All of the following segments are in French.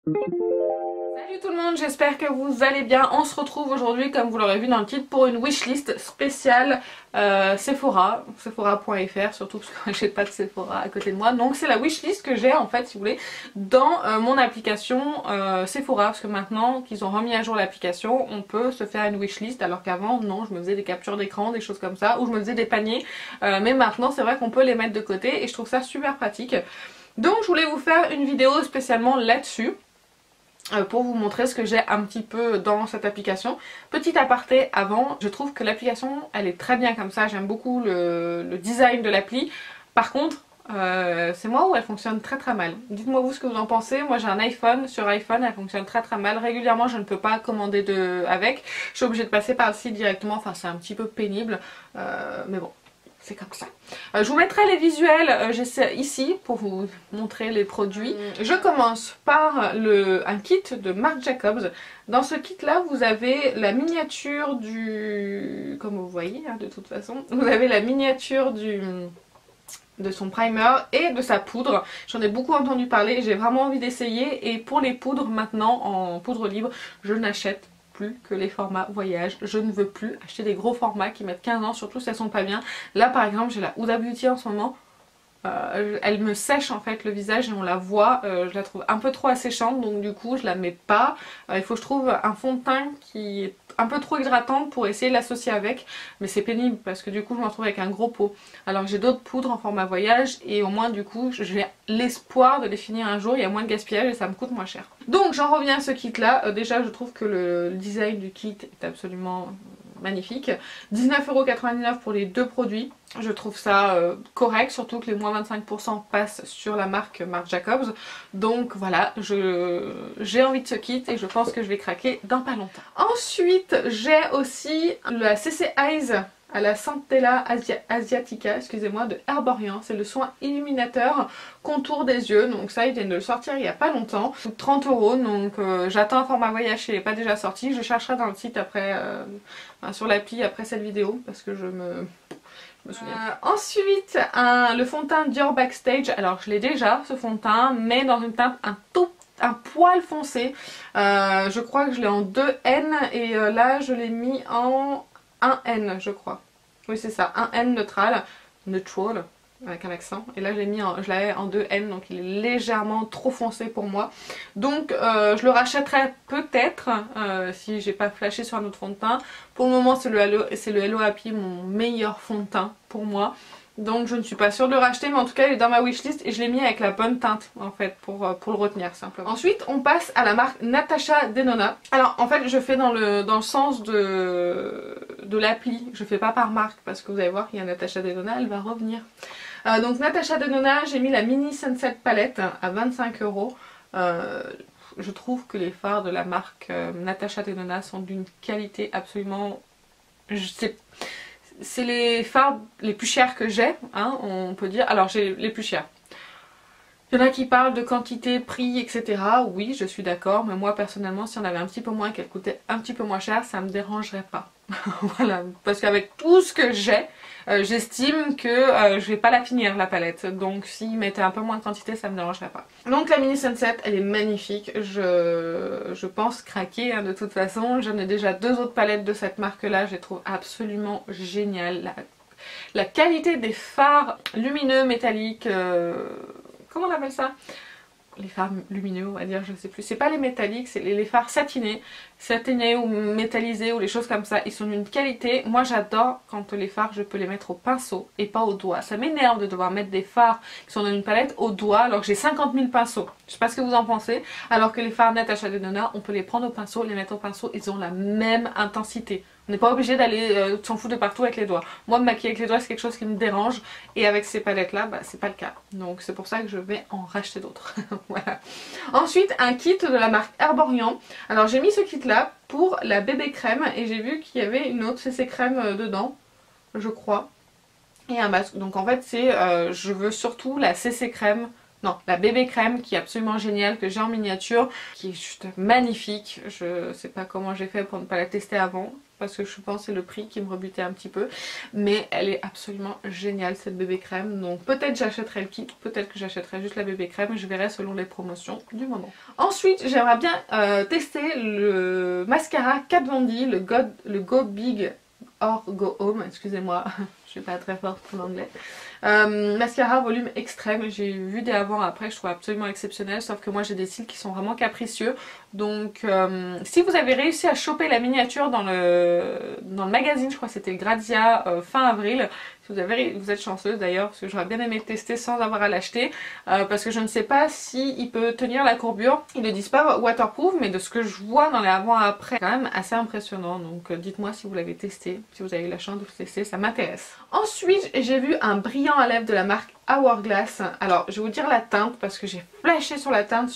Salut tout le monde, j'espère que vous allez bien. On se retrouve aujourd'hui, comme vous l'aurez vu dans le titre, pour une wishlist spéciale Sephora, sephora.fr, surtout parce que j'ai pas de Sephora à côté de moi. Donc c'est la wishlist que j'ai en fait, si vous voulez, dans mon application Sephora, parce que maintenant qu'ils ont remis à jour l'application, on peut se faire une wishlist, alors qu'avant, non, je me faisais des captures d'écran, des choses comme ça, ou je me faisais des paniers. Mais maintenant, c'est vrai qu'on peut les mettre de côté et je trouve ça super pratique. Donc je voulais vous faire une vidéo spécialement là-dessus. Pour vous montrer ce que j'ai un petit peu dans cette application. Petit aparté avant, je trouve que l'application elle est très bien comme ça, j'aime beaucoup le design de l'appli. Par contre, c'est moi où elle fonctionne très mal. Dites-moi vous ce que vous en pensez. Moi j'ai un iPhone, sur iPhone elle fonctionne très mal. Régulièrement je ne peux pas commander avec, je suis obligée de passer par le site directement, enfin c'est un petit peu pénible, mais bon. C'est comme ça. Je vous mettrai les visuels ici pour vous montrer les produits. Je commence par un kit de Marc Jacobs. Dans ce kit là vous avez la miniature du... Comme vous voyez hein, de toute façon. Vous avez la miniature de son primer et de sa poudre. J'en ai beaucoup entendu parler, j'ai vraiment envie d'essayer. Et pour les poudres maintenant en poudre libre, je n'achète plus que les formats voyage. Je ne veux plus acheter des gros formats qui mettent 15 ans, surtout si elles sont pas bien. Là par exemple j'ai la Huda Beauty en ce moment. Elle me sèche en fait le visage et on la voit, je la trouve un peu trop asséchante donc du coup je la mets pas. Il faut que je trouve un fond de teint qui est un peu trop hydratant pour essayer de l'associer avec, mais c'est pénible parce que du coup je me retrouve avec un gros pot. Alors que j'ai d'autres poudres en format voyage et au moins du coup j'ai l'espoir de les finir un jour, il y a moins de gaspillage et ça me coûte moins cher. Donc j'en reviens à ce kit là, déjà je trouve que le design du kit est absolument magnifique. 19,99€ pour les deux produits. Je trouve ça correct, surtout que les moins 25% passent sur la marque Marc Jacobs. Donc voilà, j'ai envie de ce kit et je pense que je vais craquer dans pas longtemps. Ensuite, j'ai aussi la CC Eyes à la Centella Asiatica, excusez-moi, de Herborian. C'est le soin illuminateur contour des yeux. Donc ça, ils viennent de le sortir il n'y a pas longtemps. 30€, donc j'attends un format voyage s'il n'est pas déjà sorti. Je chercherai dans le site après, sur l'appli après cette vidéo, parce que je me souviens. Ensuite, le fond de teint Dior Backstage. Alors je l'ai déjà, ce fond de teint, mais dans une teinte un poil foncé. Je crois que je l'ai en 2N et là je l'ai mis en 1N je crois. Oui c'est ça, 1N neutral, avec un accent. Et là je l'avais en 2N donc il est légèrement trop foncé pour moi. Donc je le rachèterai peut-être si j'ai pas flashé sur un autre fond de teint. Pour le moment c'est le Hello Happy, mon meilleur fond de teint pour moi. Donc je ne suis pas sûre de le racheter, mais en tout cas il est dans ma wishlist et je l'ai mis avec la bonne teinte en fait pour le retenir simplement. Ensuite on passe à la marque Natasha Denona. Alors en fait je fais dans le sens de l'appli, je fais pas par marque parce que vous allez voir qu'il y a Natasha Denona, elle va revenir. Donc Natasha Denona, j'ai mis la Mini Sunset Palette à 25€. Je trouve que les fards de la marque Natasha Denona sont d'une qualité absolument... C'est les fards les plus chers que j'ai, hein, on peut dire. Alors j'ai les plus chers. Il y en a qui parlent de quantité, prix, etc. Oui, je suis d'accord, mais moi personnellement, si on avait un petit peu moins, qu'elle coûtait un petit peu moins cher, ça me dérangerait pas. Voilà, parce qu'avec tout ce que j'ai, j'estime que je vais pas la finir la palette. Donc s'ils mettaient un peu moins de quantité, ça me dérangerait pas. Donc la Mini Sunset, elle est magnifique. Je pense craquer hein, de toute façon. J'en ai déjà deux autres palettes de cette marque-là. Je les trouve absolument géniales. La qualité des fards lumineux, métalliques... comment on appelle ça? Les fards lumineux on va dire, je sais plus. C'est pas les métalliques, c'est les fards satinés ou métallisés ou les choses comme ça. Ils sont d'une qualité. Moi j'adore quand les fards je peux les mettre au pinceau et pas au doigt. Ça m'énerve de devoir mettre des fards qui sont dans une palette au doigt alors que j'ai 50 000 pinceaux. Je sais pas ce que vous en pensez. Alors que les fards Natasha Denona, on peut les prendre au pinceau, les mettre au pinceau, ils ont la même intensité. On n'est pas obligé d'aller s'en foutre de partout avec les doigts. Moi me maquiller avec les doigts c'est quelque chose qui me dérange et avec ces palettes là bah, c'est pas le cas. Donc c'est pour ça que je vais en racheter d'autres. Voilà. Ensuite un kit de la marque Herborian. Alors j'ai mis ce kit là pour la bébé crème et j'ai vu qu'il y avait une autre CC crème dedans je crois. Et un masque. Donc en fait c'est je veux surtout la CC crème. Non, la bébé crème qui est absolument géniale, que j'ai en miniature, qui est juste magnifique. Je sais pas comment j'ai fait pour ne pas la tester avant, parce que je pense que c'est le prix qui me rebutait un petit peu. Mais elle est absolument géniale cette bébé crème. Donc peut-être j'achèterai le kit, peut-être que j'achèterai juste la bébé crème. Je verrai selon les promotions du moment. Ensuite, j'aimerais bien tester le mascara Kat Von D, le Go Big or Go Home, excusez-moi, je suis pas très forte en anglais. Mascara volume extrême, j'ai vu des avant après, je trouve absolument exceptionnel, sauf que moi j'ai des cils qui sont vraiment capricieux. Donc si vous avez réussi à choper la miniature dans le magazine, je crois que c'était Grazia fin avril, si vous êtes chanceuse d'ailleurs, parce que j'aurais bien aimé le tester sans avoir à l'acheter, parce que je ne sais pas s'il peut tenir la courbure. Ils ne disent pas waterproof, mais de ce que je vois dans les avant-après, quand même assez impressionnant. Donc dites-moi si vous l'avez testé, si vous avez eu la chance de le tester, ça m'intéresse. Ensuite, j'ai vu un brillant à lèvres de la marque Hourglass. Alors, je vais vous dire la teinte parce que j'ai flashé sur la teinte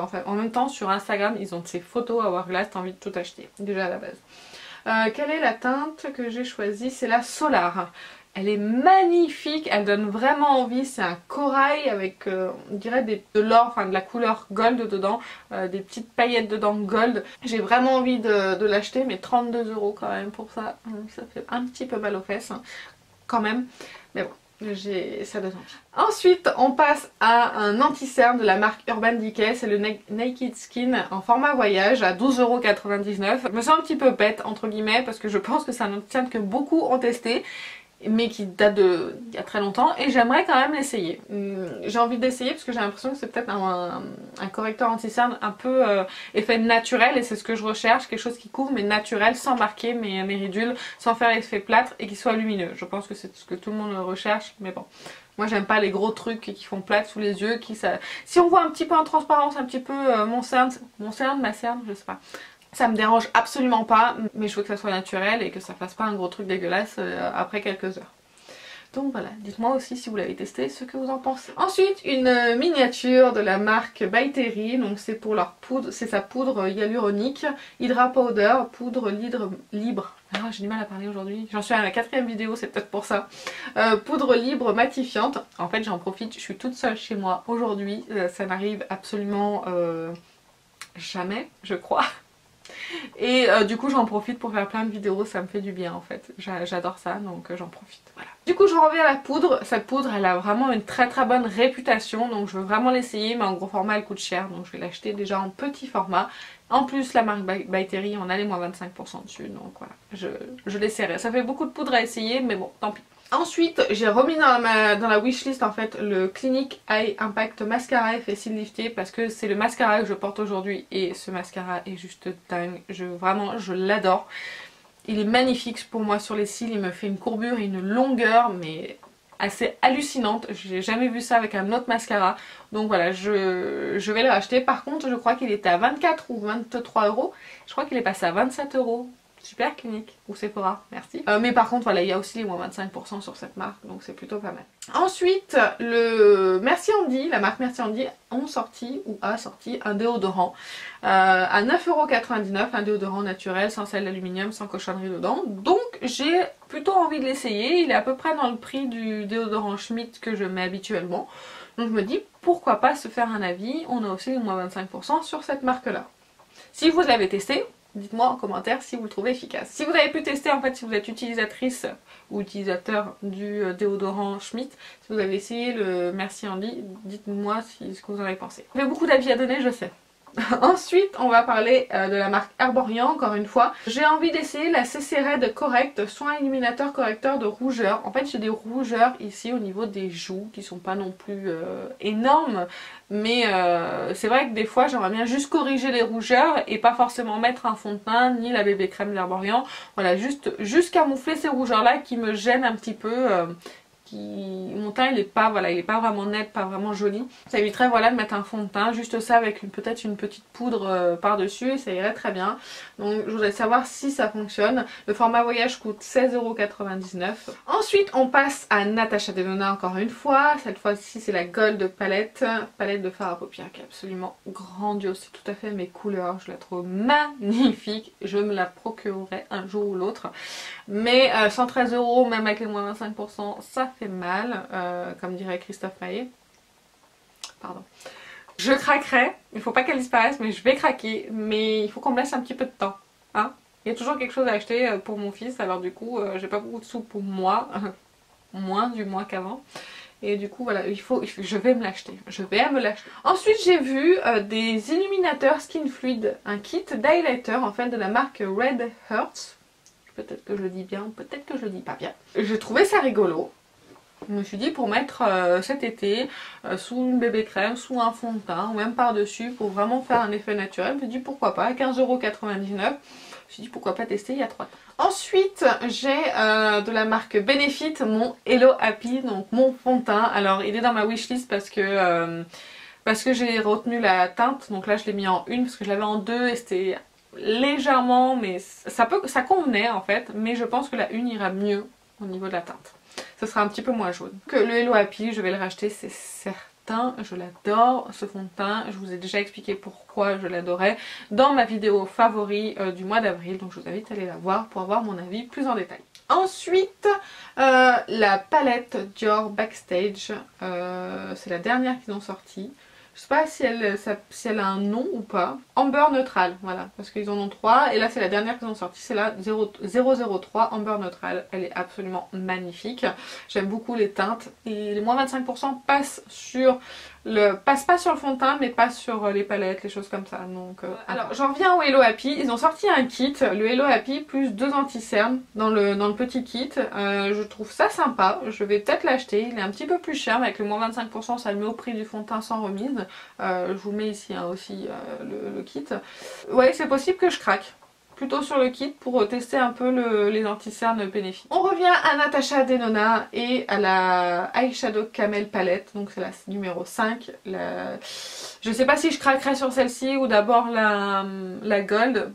enfin, en même temps sur Instagram. Ils ont ces photos Hourglass, t'as envie de tout acheter, déjà à la base. Quelle est la teinte que j'ai choisie? C'est la Solar. Elle est magnifique, elle donne vraiment envie, c'est un corail avec, on dirait de l'or, enfin de la couleur gold dedans, des petites paillettes dedans gold. J'ai vraiment envie de l'acheter, mais 32 € quand même pour ça, ça fait un petit peu mal aux fesses, hein, quand même, mais bon. Ça donne envie. Ensuite, on passe à un anti-cerne de la marque Urban Decay, c'est le Naked Skin en format voyage à 12,99 €. Je me sens un petit peu bête entre guillemets parce que je pense que c'est un anti-cerne que beaucoup ont testé, mais qui date d'il y a très longtemps, et j'aimerais quand même l'essayer. J'ai envie d'essayer parce que j'ai l'impression que c'est peut-être un correcteur anti-cerne un peu effet naturel, et c'est ce que je recherche, quelque chose qui couvre mais naturel, sans marquer mes ridules, sans faire effet plâtre et qui soit lumineux. Je pense que c'est ce que tout le monde recherche, mais bon. Moi j'aime pas les gros trucs qui font plâtre sous les yeux, si on voit un petit peu en transparence, un petit peu ma cerne, je sais pas. Ça me dérange absolument pas, mais je veux que ça soit naturel et que ça fasse pas un gros truc dégueulasse après quelques heures. Donc voilà, dites-moi aussi si vous l'avez testé, ce que vous en pensez. Ensuite, une miniature de la marque By Terry, donc c'est pour leur poudre, c'est sa poudre hyaluronique, Hydra Powder, poudre libre. Ah, j'ai du mal à parler aujourd'hui, j'en suis à la 4e vidéo, c'est peut-être pour ça. Poudre libre matifiante, en fait j'en profite, je suis toute seule chez moi aujourd'hui, ça n'arrive absolument jamais, je crois. Et du coup j'en profite pour faire plein de vidéos, ça me fait du bien en fait, j'adore ça, donc j'en profite, voilà. Du coup je reviens à la poudre, cette poudre elle a vraiment une très bonne réputation, donc je veux vraiment l'essayer, mais en gros format elle coûte cher, donc je vais l'acheter déjà en petit format. En plus la marque By Terry on a les moins 25% dessus, donc voilà, je l'essaierai. Ça fait beaucoup de poudre à essayer, mais bon, tant pis. Ensuite, j'ai remis dans la wishlist en fait le Clinique Eye Impact Mascara Effet Cils Lifté parce que c'est le mascara que je porte aujourd'hui et ce mascara est juste dingue. Vraiment, je l'adore. Il est magnifique pour moi sur les cils, il me fait une courbure et une longueur mais assez hallucinante. J'ai jamais vu ça avec un autre mascara. Donc voilà, je vais le racheter. Par contre, je crois qu'il était à 24 ou 23 €. Je crois qu'il est passé à 27 €. Super Clinique ou Sephora, merci. Mais par contre voilà, il y a aussi les moins 25% sur cette marque, donc c'est plutôt pas mal. Ensuite, le Merci Handy, la marque Merci Handy a sorti un déodorant à 9,99 €, un déodorant naturel, sans sel d'aluminium, sans cochonnerie dedans. Donc j'ai plutôt envie de l'essayer, il est à peu près dans le prix du déodorant Schmitt que je mets habituellement. Donc je me dis pourquoi pas se faire un avis, on a aussi les moins 25% sur cette marque là. Si vous l'avez testé, dites-moi en commentaire si vous le trouvez efficace. Si vous avez pu tester, en fait, si vous êtes utilisatrice ou utilisateur du déodorant Schmitt, si vous avez essayé le Merci Handy, dites-moi ce que vous en avez pensé. Vous avez beaucoup d'avis à donner, je sais. Ensuite, on va parler de la marque Herborian, encore une fois. J'ai envie d'essayer la CC Red Correct, soin illuminateur correcteur de rougeur. En fait, j'ai des rougeurs ici au niveau des joues qui sont pas non plus énormes. Mais c'est vrai que des fois, j'aimerais bien juste corriger les rougeurs et pas forcément mettre un fond de teint ni la bébé crème d'Herborian. Voilà, juste camoufler ces rougeurs-là qui me gênent un petit peu. Mon teint il est pas vraiment net, pas vraiment joli. Ça éviterait voilà de mettre un fond de teint, juste ça avec peut-être une petite poudre par dessus et ça irait très bien. Donc je voudrais savoir si ça fonctionne. Le format voyage coûte 16,99 €. Ensuite on passe à Natasha Denona encore une fois. Cette fois-ci c'est la Gold palette de fard à paupières qui est absolument grandiose. C'est tout à fait mes couleurs, je la trouve magnifique. Je me la procurerai un jour ou l'autre. Mais 113 € même avec les moins 25%, ça fait mal, comme dirait Christophe Maé. pardon. Je craquerai, il faut pas qu'elle disparaisse mais je vais craquer, mais il faut qu'on me laisse un petit peu de temps, hein. Il y a toujours quelque chose à acheter pour mon fils, alors du coup j'ai pas beaucoup de sous pour moi, moins du mois qu'avant. Et du coup voilà, je vais me l'acheter, Ensuite j'ai vu des illuminateurs Skin Fluid, un kit d'highlighter en fait de la marque Red Hearts. Peut-être que je le dis bien, peut-être que je le dis pas bien. J'ai trouvé ça rigolo. Je me suis dit pour mettre cet été sous une bébé crème, sous un fond de teint ou même par dessus pour vraiment faire un effet naturel. Je me suis dit pourquoi pas, à 15,99 €. Je me suis dit pourquoi pas tester il y a 3 temps. Ensuite j'ai de la marque Benefit mon Hello Happy, donc mon fond de teint. Alors il est dans ma wishlist parce que j'ai retenu la teinte, donc là je l'ai mis en une parce que je l'avais en deux et c'était légèrement, mais ça convenait en fait, mais je pense que la une ira mieux au niveau de la teinte. Ce sera un petit peu moins jaune. Que le Hello Happy, je vais le racheter, c'est certain. Je l'adore ce fond de teint. Je vous ai déjà expliqué pourquoi je l'adorais dans ma vidéo favori du mois d'avril. Donc je vous invite à aller la voir pour avoir mon avis plus en détail. Ensuite, la palette Dior Backstage. C'est la dernière qu'ils ont sortie. Je sais pas si elle a un nom ou pas. Amber Neutral, voilà, parce qu'ils en ont 3. Et là c'est la dernière qu'ils ont sortie, c'est la 003 Amber Neutral. Elle est absolument magnifique. J'aime beaucoup les teintes. Et les moins 25% passent pas sur le fond de teint, mais passent sur les palettes, les choses comme ça. Donc, alors j'en reviens au Hello Happy. Ils ont sorti un kit, le Hello Happy plus 2 anti-cernes dans le petit kit. Je trouve ça sympa. Je vais peut-être l'acheter. Il est un petit peu plus cher, mais avec le moins 25%, ça le met au prix du fond de teint sans remise. Je vous mets ici hein, aussi le kit. Ouais, c'est possible que je craque. Plutôt sur le kit pour tester un peu les anti-cernes Benefit. On revient à Natasha Denona et à la Eyeshadow Camel Palette. Donc c'est la numéro 5. Je sais pas si je craquerai sur celle-ci ou d'abord la Gold.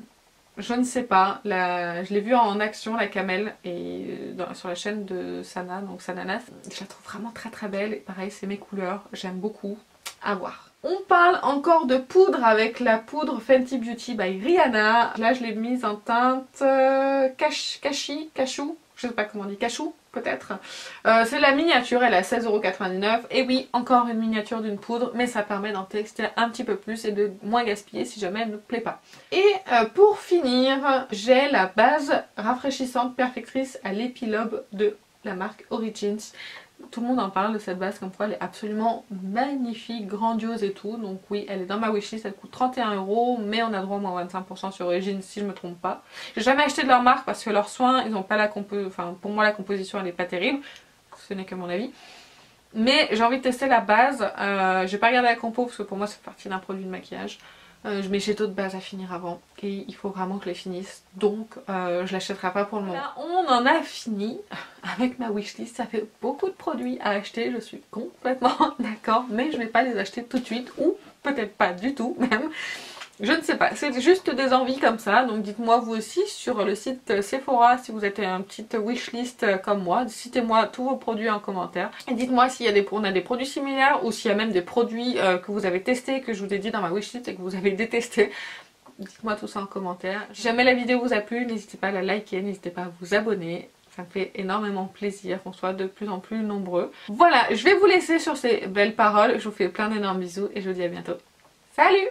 Je ne sais pas. Je l'ai vue en action, la Camel, et sur la chaîne de Sana, donc Sananas. Je la trouve vraiment très très belle. Et pareil, c'est mes couleurs. J'aime beaucoup. À voir. On parle encore de poudre avec la poudre Fenty Beauty by Rihanna. Là je l'ai mise en teinte cachou, je sais pas comment on dit, cachou peut-être. C'est la miniature, elle est à 16,99 €. Et oui, encore une miniature d'une poudre, mais ça permet d'en tester un petit peu plus et de moins gaspiller si jamais elle ne plaît pas. Et pour finir, j'ai la base rafraîchissante perfectrice à l'épilobe de la marque Origins. Tout le monde en parle de cette base comme quoi elle est absolument magnifique, grandiose et tout. Donc oui, elle est dans ma wishlist, elle coûte 31 €, mais on a droit à moins 25% sur Origins si je me trompe pas. J'ai jamais acheté de leur marque parce que leurs soins, ils n'ont pas la composition, enfin pour moi la composition elle est pas terrible, ce n'est que mon avis. Mais j'ai envie de tester la base, j'ai pas regardé la compo parce que pour moi c'est partie d'un produit de maquillage. Mais j'ai d'autres bases à finir avant et il faut vraiment que je les finisse, donc je l'achèterai pas pour le moment. Là, on en a fini avec ma wishlist, ça fait beaucoup de produits à acheter, je suis complètement d'accord, mais je vais pas les acheter tout de suite ou peut-être pas du tout même. Je ne sais pas, c'est juste des envies comme ça, donc dites-moi vous aussi sur le site Sephora si vous êtes un petit wishlist comme moi, citez-moi tous vos produits en commentaire. Et dites-moi s'il y a on a des produits similaires ou s'il y a même des produits que vous avez testés, que je vous ai dit dans ma wishlist et que vous avez détesté. Dites-moi tout ça en commentaire. Si jamais la vidéo vous a plu, n'hésitez pas à la liker, n'hésitez pas à vous abonner. Ça me fait énormément plaisir qu'on soit de plus en plus nombreux. Voilà, je vais vous laisser sur ces belles paroles. Je vous fais plein d'énormes bisous et je vous dis à bientôt. Salut!